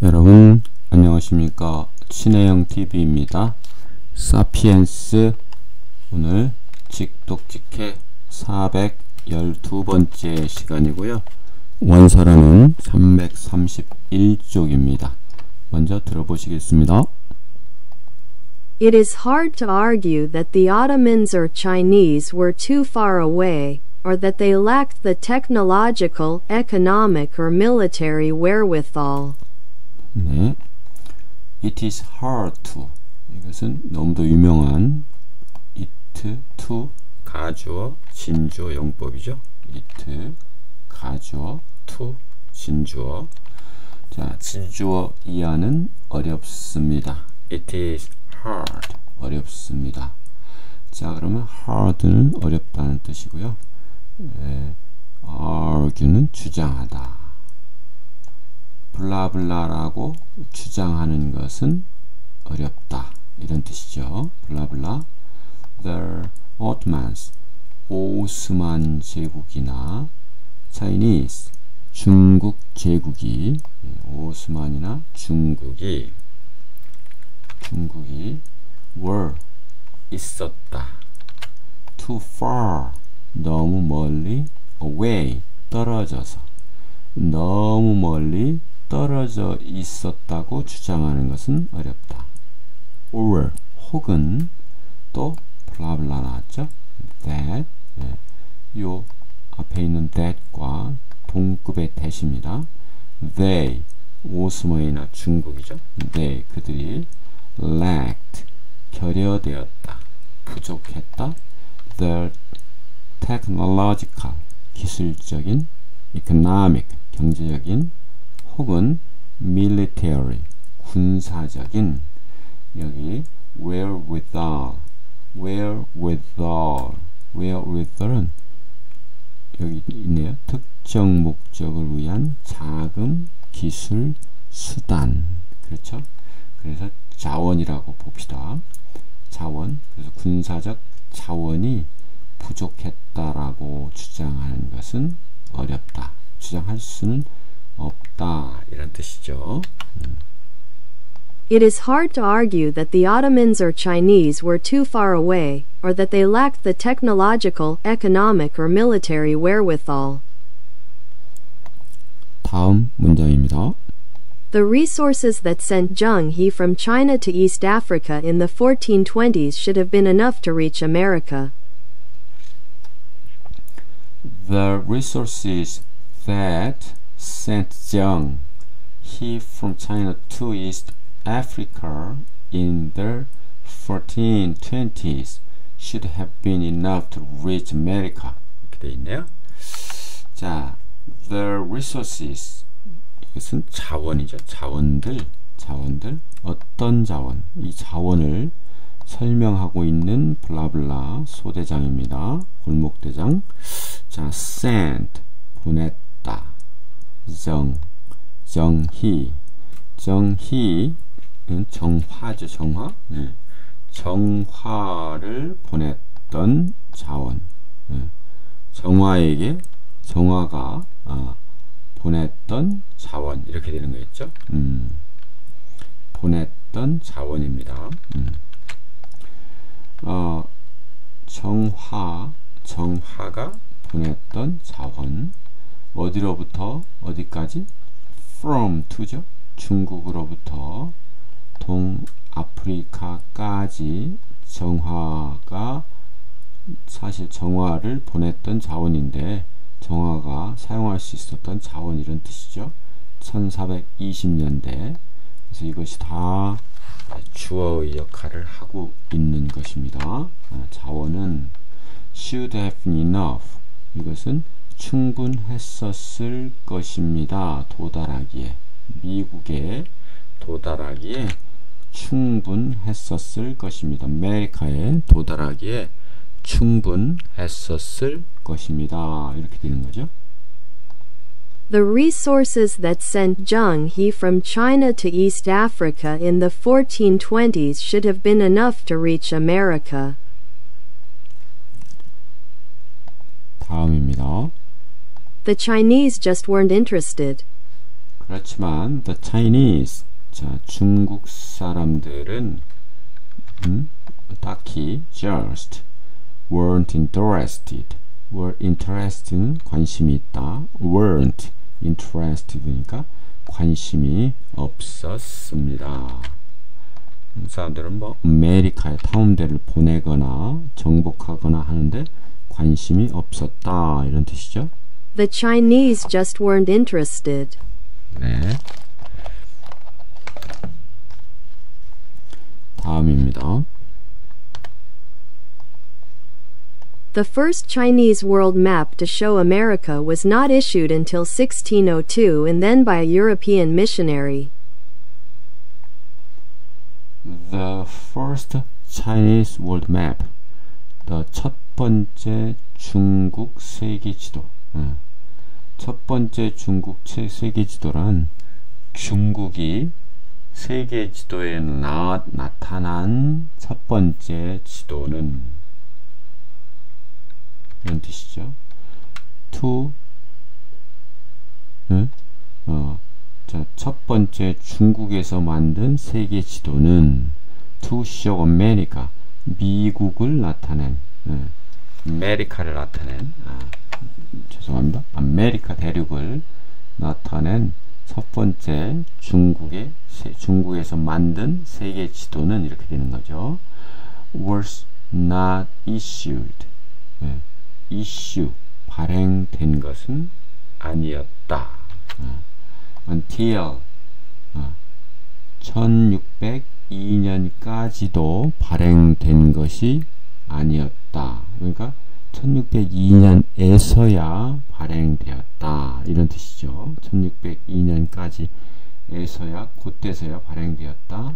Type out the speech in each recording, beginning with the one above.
여러분 안녕하십니까. 신혜영 TV입니다. 사피엔스 오늘 직독직해 412번째 시간이고요. 원서라는 331쪽입니다. 먼저 들어보시겠습니다. It is hard to argue that the Ottomans or Chinese were too far away, or that they lacked the technological, economic or military wherewithal. 네, It is hard to, 이것은 너무도 유명한 it to 가주어 진주어 용법이죠. it 가주어 to 진주어. 자, 진주어 이하는 어렵습니다. It is hard, 어렵습니다. 자, 그러면 hard는 어렵다는 뜻이고요. argue는 주장하다. 블라블라라고 주장하는 것은 어렵다, 이런 뜻이죠. 블라블라. The Ottomans, 오스만 제국이나 Chinese, 중국 제국이, 오스만이나 중국이 were, 있었다. Too far, 너무 멀리. Away, 떨어져서. 너무 멀리 떨어져 있었다고 주장하는 것은 어렵다. or, 혹은, 또 블라블라 나왔죠. that, 요 앞에 있는 that과 동급의 that입니다. they, 오스만이나 중국이죠. they, 그들이 lacked, 결여되었다, 부족했다. the technological, 기술적인, economic, 경제적인, 혹은 military, 군사적인, 여기 wherewithal은 여기 있네요. 특정 목적을 위한 자금, 기술, 수단. 그렇죠? 그래서 자원이라고 봅시다. 자원. 그래서 군사적 자원이 부족했다라고 주장하는 것은 어렵다. 주장할 수는 없다, 이런 뜻이죠. It is hard to argue that the Ottomans or Chinese were too far away, or that they lacked the technological, economic or military wherewithal. 다음 문장입니다. The resources that sent Zheng He from China to East Africa in the 1420s should have been enough to reach America. The resources that sent Zheng He from China to East Africa in the 1420s should have been enough to reach America. 이렇게 되어 있네요. 자, the resources, 이것은 자원이죠. 자원들. 어떤 자원? 이 자원을 설명하고 있는 블라블라 소대장입니다. 골목대장. 자, sent, 보냈다. 정희는 정화죠. 정화. 네. 정화를 보냈던 자원. 네. 정화가 보냈던 자원, 이렇게 되는 거겠죠. 보냈던 자원입니다. 정화가 보냈던 자원. 어디로부터 어디까지? from to죠. 중국으로부터 동아프리카까지 정화가, 사실 정화를 보냈던 자원인데 정화가 사용할 수 있었던 자원, 이런 뜻이죠. 1420년대. 그래서 이것이 다 주어의 역할을 하고 있는 것입니다. 자원은 should have enough, 이것은 충분했었을 것입니다. 도달하기에, 미국에 도달하기에 충분했었을 것입니다. 아메리카에 도달하기에 충분했었을 것입니다. 이렇게 되는 거죠. The resources that sent Zheng He from China to East Africa in the 1420s should have been enough to reach America. 다음입니다. The Chinese just weren't interested. 그렇지만 the Chinese, 자, 중국 사람들은 딱히 just weren't interested. were interested, 관심이 있다. weren't interested니까 관심이 없었습니다. 사람들은 뭐 아메리카의 탐험대를 보내거나 정복하거나 하는데 관심이 없었다, 이런 뜻이죠. The Chinese just weren't interested. 네. 다음입니다. The first Chinese world map to show America was not issued until 1602 and then by a European missionary. The first Chinese world map. 첫 번째 중국 세계 지도. 첫 번째 중국 세계 지도란 중국이 세계 지도에 나타난 첫 번째 지도는 이런 뜻이죠. 자, 첫 번째 중국에서 만든 세계 지도는 to show America, 미국을 나타낸, 아메리카를 나타낸, 죄송합니다. 아메리카 대륙을 나타낸 첫 번째 중국에서 만든 세계 지도는 이렇게 되는 거죠. was not issued. issue, 발행된 것은 아니었다. until 1602년까지도 발행된 것이 아니었다. 그러니까 1602년에서야 발행되었다, 이런 뜻이죠. 1602년까지에서야, 그때서야 발행되었다.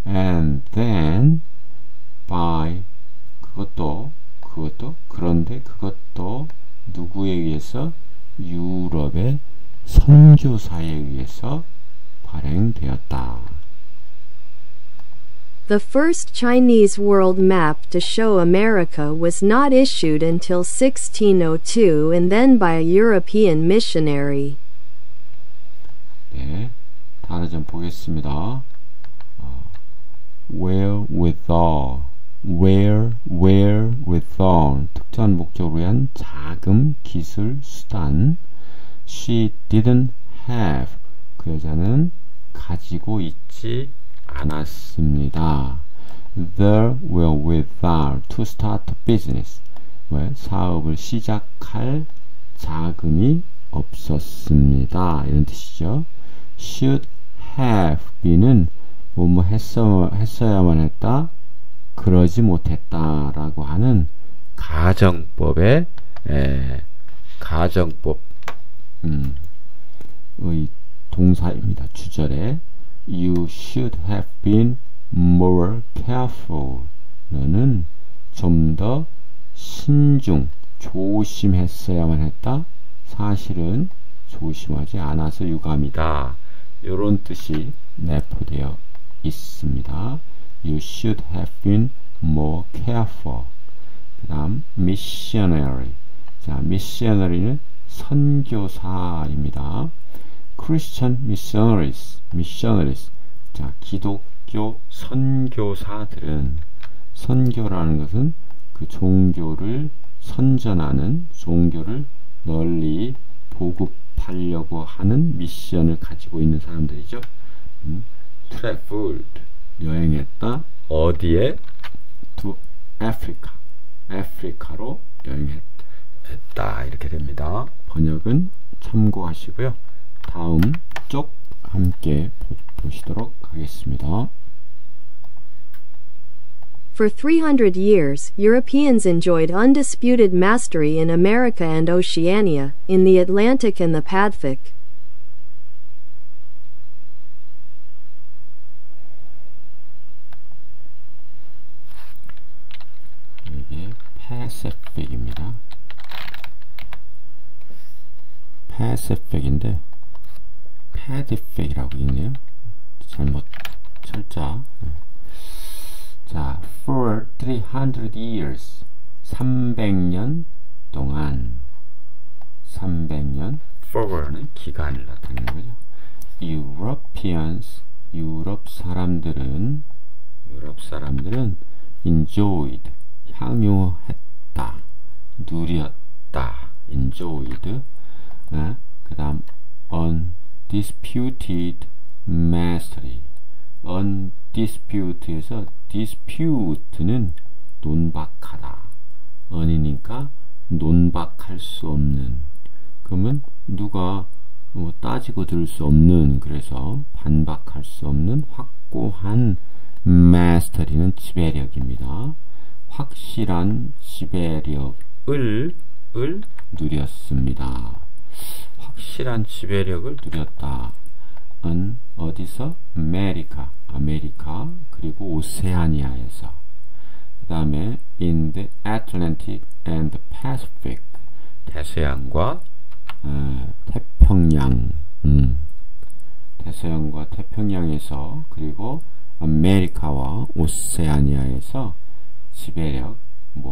And then by, 그런데 그것도 누구에 의해서? 유럽의 선교사에 의해서 발행되었다. The first Chinese world map to show America was not issued until 1602 and then by a European missionary. 네, 단어 좀 보겠습니다. wherewithal, wherewithal, 특정한 목적으로 위한 자금, 기술, 수단. She didn't have, 그 여자는 가지고 있지 않았습니다. There wherewithal to start a business, 사업을 시작할 자금이 없었습니다, 이런 뜻이죠. Should have be는 뭐뭐 했어야만 했다, 그러지 못했다 라고 하는 가정법의 의 동사입니다. 주절에 You should have been more careful. 너는 좀 더 조심했어야만 했다. 사실은 조심하지 않아서 유감이다. 이런 뜻이 내포되어 있습니다. You should have been more careful. 그 다음 missionary. 자, missionary는 선교사입니다. Christian missionaries. 자, 기독교 선교사들은, 선교라는 것은 그 종교를 선전하는, 종교를 널리 보급하려고 하는 미션을 가지고 있는 사람들이죠. traveled, 여행했다. 어디에? to Africa, 아프리카로 여행했다, 이렇게 됩니다. 번역은 참고하시고요. 다음 쪽 함께 보시도록 하겠습니다. For 300 years, Europeans enjoyed undisputed mastery in America and Oceania, in the Atlantic and the Pacific. 이게 Pacific입니다. Pacific인데 Pacific이라고 있네요. 잘못 철자. 자, for 300 years, 300년 동안, 300년, for는 기간을 나타내는 거죠. Europeans, 유럽 사람들은 enjoyed, 향유했다, 누렸다, enjoyed. 그 다음 undisputed mastery, undisputed에서 dispute는 논박하다, un이니까 논박할 수 없는, 그러면 누가 따지고 들을 수 없는, 그래서 반박할 수 없는 확고한, mastery는 지배력입니다. 확실한 지배력을 누렸습니다. 확실한 지배력을 누렸다. 은 어디서? 아메리카, 그리고 오세아니아에서. 그 다음에 in the Atlantic and the Pacific, 대서양과 태평양, 대서양과 태평양에서, 그리고 아메리카와 오세아니아에서 지배력,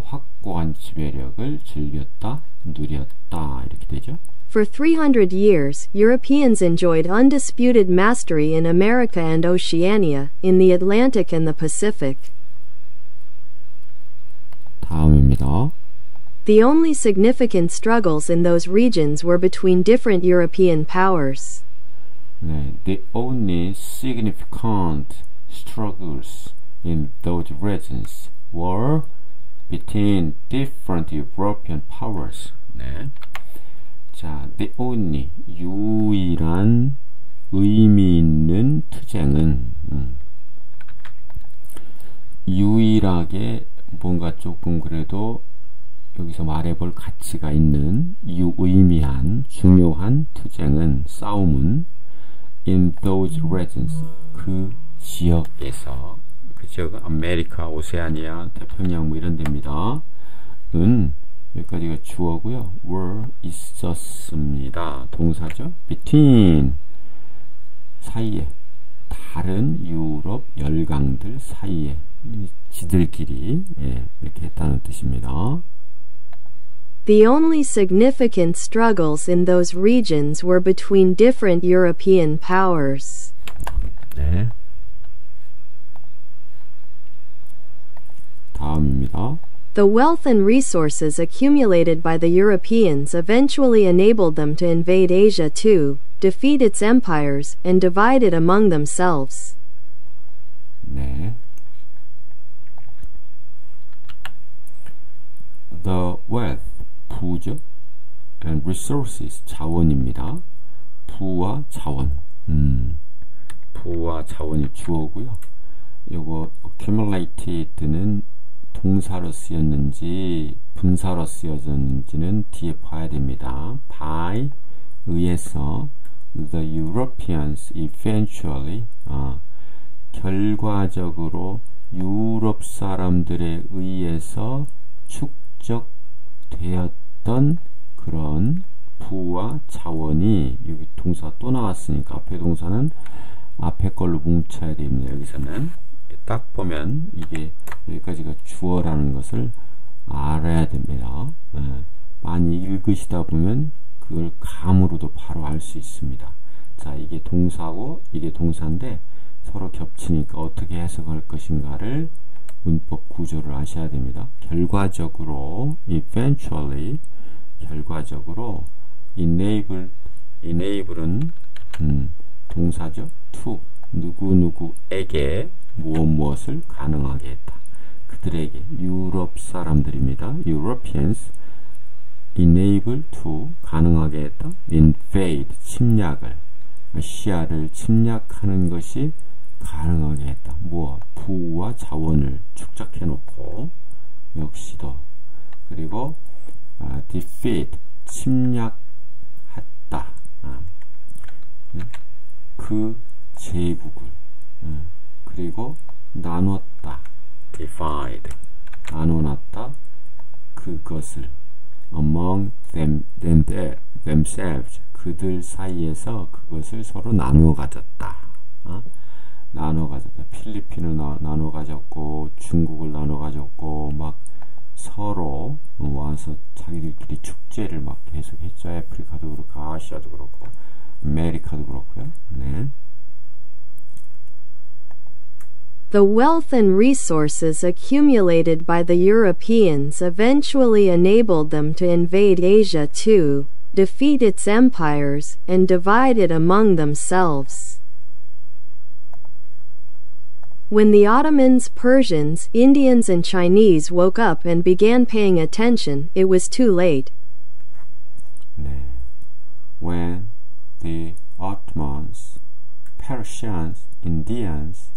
확고한 지배력을 즐겼다, 누렸다, 이렇게 되죠. For 300 years, Europeans enjoyed undisputed mastery in America and Oceania, in the Atlantic and the Pacific. 다음입니다. The only significant struggles in those regions were between different European powers. 네, the only significant struggles in those regions were between different European powers. 네. 자, the only, 유일한, 의미 있는 투쟁은, 유일하게 뭔가 조금 그래도 여기서 말해볼 가치가 있는, 유의미한, 중요한 투쟁은, 싸움은 in those regions, 그 지역에서, 그 지역은 아메리카, 오세아니아, 태평양 이런 데입니다. 여기까지가 주어고요. were 있었습니다. 동사죠. between, 사이에, 다른 유럽 열강들 사이에, 지들끼리 이렇게 했다는 뜻입니다. The only significant struggles in those regions were between different European powers. 네. 다음입니다. The wealth and resources accumulated by the Europeans eventually enabled them to invade Asia too, defeat its empires, and divide it among themselves. 네. The wealth, 부죠. and resources, 자원입니다. 부와 자원. 부와 자원이 주어고요. 요거 accumulated는 동사로 쓰였는지 분사로 쓰여졌는지는 뒤에 봐야 됩니다. by, 의해서, the Europeans eventually, 결과적으로 유럽 사람들에 의해서 축적되었던 그런 부와 자원이, 여기 동사 또 나왔으니까 앞에 동사는 앞에 걸로 뭉쳐야 됩니다. 여기서는 딱 보면 이게 여기까지가 주어라는 것을 알아야 됩니다. 많이 읽으시다 보면 그걸 감으로도 바로 알 수 있습니다. 자, 이게 동사고 이게 동사인데 서로 겹치니까 어떻게 해석할 것인가를 문법 구조를 아셔야 됩니다. 결과적으로 eventually, 결과적으로 enable은 동사죠. to, 누구누구에게 무엇을 가능하게 했다. 그들에게, 유럽 사람들입니다. Europeans enable to, 가능하게 했다. invade, 침략을, 아시아를 침략하는 것이 가능하게 했다. 부와 자원을 축적해 놓고, 역시도. 그리고 defeat, 침략했다. 그 제국을, 그리고 나눴다. divide, 나눠놨다. 그것을 among themselves, 그들 사이에서 그것을 서로 나누어 가졌다. 나눠 가졌다. 필리핀을 나눠 가졌고, 중국을 나눠 가졌고, 막 서로 와서 자기들끼리 축제를 막 계속 했죠. 아프리카도 그렇고, 아시아도 그렇고, 아메리카도 그렇고요. 네. The wealth and resources accumulated by the Europeans eventually enabled them to invade Asia too, defeat its empires, and divide it among themselves. When the Ottomans, Persians, Indians, and Chinese woke up and began paying attention, it was too late. 네. When the Ottomans, Persians, Indians,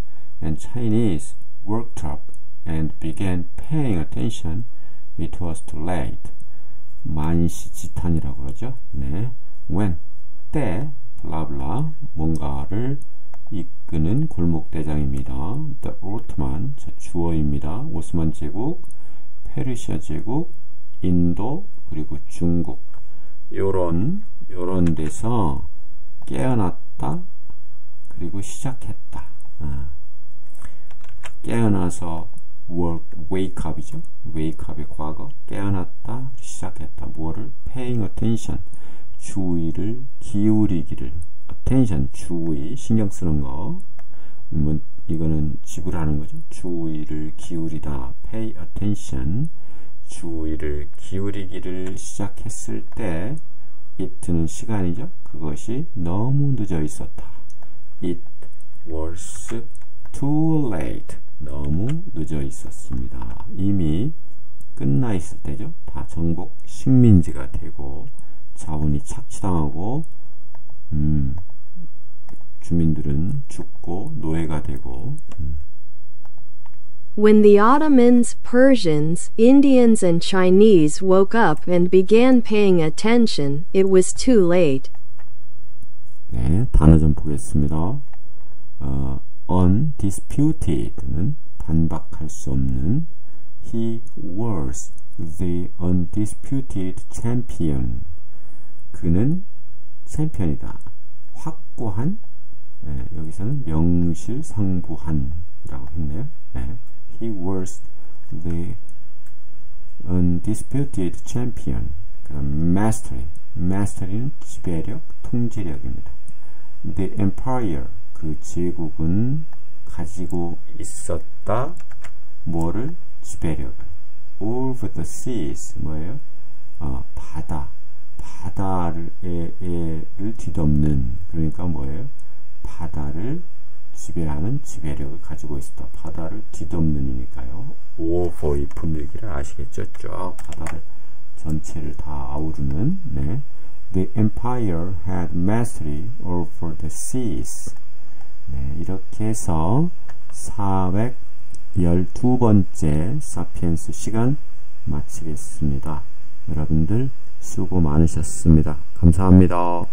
and Chinese woke up and began paying attention, it was too late. 만시지탄이라고 그러죠. 네. When, 때, 블라블라, 뭔가를 이끄는 골목대장입니다. The Ottoman, 주어입니다. 오스만 제국, 페르시아 제국, 인도, 그리고 중국. 요런 데서 깨어났다, 그리고 시작했다. 깨어나서 wake up이죠. wake up의 과거. 깨어났다, 시작했다. 뭐를? paying attention. 주의를 기울이기를. attention, 주의, 신경 쓰는 거. 이거는 지불하는 거죠. 주의를 기울이다. pay attention. 주의를 기울이기를 시작했을 때, it는 시간이죠. 그것이 너무 늦어 있었다. It was too late. 너무 늦어 있었습니다. 이미 끝나 있을 때죠. 다 정복 식민지가 되고 자원이 착취당하고 주민들은 죽고 노예가 되고 When the Ottomans, Persians, Indians, and Chinese woke up and began paying attention, it was too late. 네, 단어 좀 보겠습니다. Undisputed는 반박할 수 없는. He was the undisputed champion. 그는 챔피언이다. 확고한, 네, 여기서는 명실상부한이라고 했네요. 네. He was the undisputed champion. 그다음 mastery. mastery는 지배력, 통제력입니다. The empire. 그 제국은 가지고 있었다. 뭐를? 지배력을. Over the seas. 뭐예요? 바다를 뒤덮는. 그러니까 뭐예요? 바다를 지배하는 지배력을 가지고 있었다. 바다를 뒤덮는이니까요. Over 분위기를 아시겠죠? 쭉 바다를 전체를 다 아우르는. 네. The empire had mastery over the seas. 네, 이렇게 해서 412번째 사피엔스 시간 마치겠습니다. 여러분들 수고 많으셨습니다. 감사합니다.